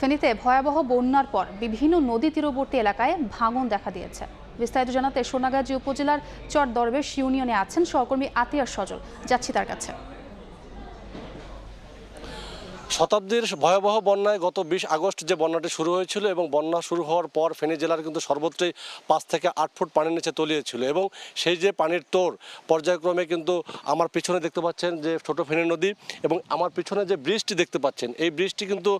ফেনীতে ভয়াবহ বন্যার পর বিভিন্ন নদী তীরবর্তী এলাকায় ভাঙন দেখা দিয়েছে। বিস্তারিত জানাতে সোনাগাজী উপজেলার চরদরবেশ ইউনিয়নে আছেন সহকর্মী আতিয়ার সজল। যাচ্ছি তার কাছে। শতাব্দীর ভয়াবহ বন্যায় গত 20 আগস্ট যে বন্যাটি শুরু হয়েছিল এবং বন্যা শুরু হওয়ার পর ফেনী জেলার কিন্তু সর্বত্রই 5 থেকে 8 ফুট পানির নিচে তলিয়েছিল এবং সেই যে পানির তোড় পর্যায়ক্রমে কিন্তু আমার পিছনে দেখতে পাচ্ছেন যে ছোট ফেনী নদী এবং আমার পিছনে যে ব্রিজটি দেখতে পাচ্ছেন এই ব্রিজটি কিন্তু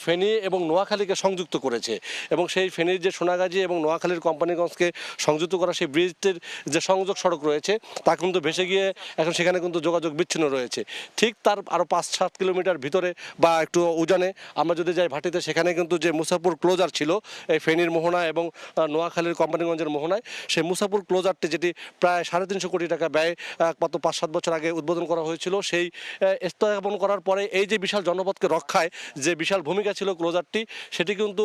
ফেনী এবং নোয়াখালীকে সংযুক্ত করেছে এবং সেই ফেনীর যে সোনাগাজী এবং নোয়াখালীর কোম্পানিগঞ্জকে সংযুক্ত করা সেই ব্রিজটির যে সংযোগ সড়ক রয়েছে তা কিন্তু ভেসে গিয়ে এখন সেখানে কিন্তু যোগাযোগ বিচ্ছিন্ন রয়েছে। ঠিক তার আরও 5-7 কিলোমিটার ভিতরে বা একটু উজানে আমরা যদি যাই ভাটিতে, সেখানে কিন্তু যে মুসাপুর ক্লোজার ছিল এই ফেনীর মোহনা এবং নোয়াখালীর কোম্পানিগঞ্জের মোহনায়, সেই মুসাপুর ক্লোজারটি যেটি প্রায় 350 কোটি টাকা ব্যয় গত 5-7 বছর আগে উদ্বোধন করা হয়েছিল, সেই স্থাপন করার পরে এই যে বিশাল জনপদকে রক্ষায় যে বিশাল ভূমিকা ছিল ক্লোজারটি, সেটি কিন্তু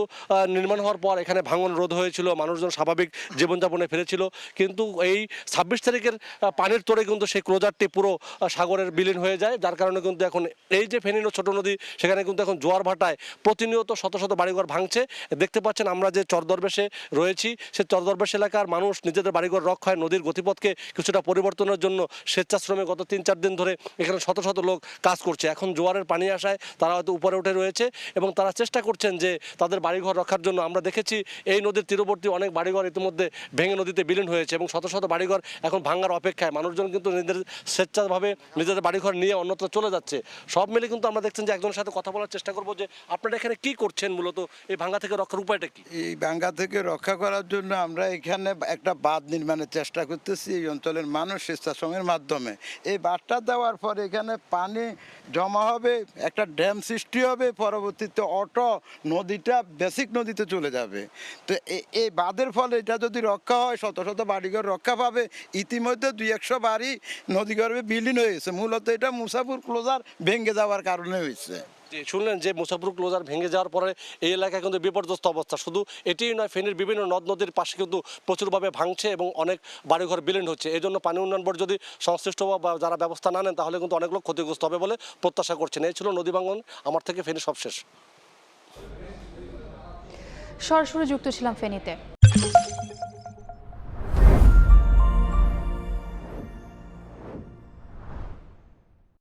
নির্মাণ হওয়ার পর এখানে ভাঙন রোধ হয়েছিল, মানুষজন স্বাভাবিক জীবনযাপনে ফিরেছিল। কিন্তু এই 26 তারিখের পানির তোড়ে কিন্তু সেই ক্লোজারটি পুরো সাগরের বিলীন হয়ে যায়, যার কারণে কিন্তু এখন এই যে ফেনী ছোট নদী সেখানে কিন্তু এখন জোয়ার ভাটায় প্রতিনিয়ত শত শত বাড়িঘর ভাঙছে। দেখতে পাচ্ছেন আমরা যে চরদরবেশে রয়েছি, সেই চরদরবেশ এলাকার মানুষ নিজেদের বাড়িঘর রক্ষায় নদীর গতিপথকে কিছুটা পরিবর্তনের জন্য স্বেচ্ছাশ্রমে গত 3-4 দিন ধরে এখানে শত শত লোক কাজ করছে। এখন জোয়ারের পানি আসায় তারা হয়তো উপরে উঠে রয়েছে এবং তারা চেষ্টা করছেন যে তাদের বাড়িঘর রক্ষার জন্য। আমরা দেখেছি এই নদীর তীরবর্তী অনেক বাড়িঘর ইতিমধ্যে ভেঙে নদীতে বিলীন হয়েছে এবং শত শত বাড়িঘর এখন ভাঙার অপেক্ষায়। মানুষজন কিন্তু নিজেদের স্বেচ্ছাভাবে নিজেদের বাড়িঘর নিয়ে অন্যত্র চলে যাচ্ছে। সব মিলে কিন্তু আমরা দেখছেন যে একজনের সাথে কথা বলার চেষ্টা করবো যে আপনারা এখানে কি করছেন, মূলত এই ভাঙ্গা থেকে রক্ষার উপায়টা কি? এই ভাঙ্গা থেকে রক্ষা করার জন্য আমরা এখানে একটা বাঁধ নির্মাণের চেষ্টা করতেছি এই অঞ্চলের মানুষ স্বেচ্ছাশ্রমের মাধ্যমে। এই বাঁধটা দেওয়ার পর এখানে পানি জমা হবে, একটা ড্যাম সৃষ্টি হবে, পরবর্তীতে নদীটা বেসিক নদীতে চলে যাবে। তো এই বাঁধের ফলে এটা যদি রক্ষা হয়, শত শত বাড়িঘর রক্ষা পাবে। ইতিমধ্যে 200 বাড়ি নদীগর্ভে বিলীন হয়েছে। মূলত এটা মুসাপুর ক্লোজার ভেঙে যাওয়ার কারণে হয়েছে। শুনলেন যে মুসাপুর ক্লোজার ভেঙে যাওয়ার পরে এই এলাকায় কিন্তু বিপর্যস্ত অবস্থা। শুধু এটিই নয়, ফেনীর বিভিন্ন নদ নদীর পাশে কিন্তু প্রচুরভাবে ভাঙছে এবং অনেক বাড়িঘর বিলীন হচ্ছে। এই জন্য পানি উন্নয়ন বোর্ড যদি সংশ্লিষ্ট বা যারা ব্যবস্থা না নেন তাহলে কিন্তু অনেক লোক ক্ষতিগ্রস্ত হবে বলে প্রত্যাশা করছেন। এই ছিল নদী ভাঙন। আমার থেকে ফেনী সবশেষ। সরাসরি যুক্ত ছিলাম ফেনীতে।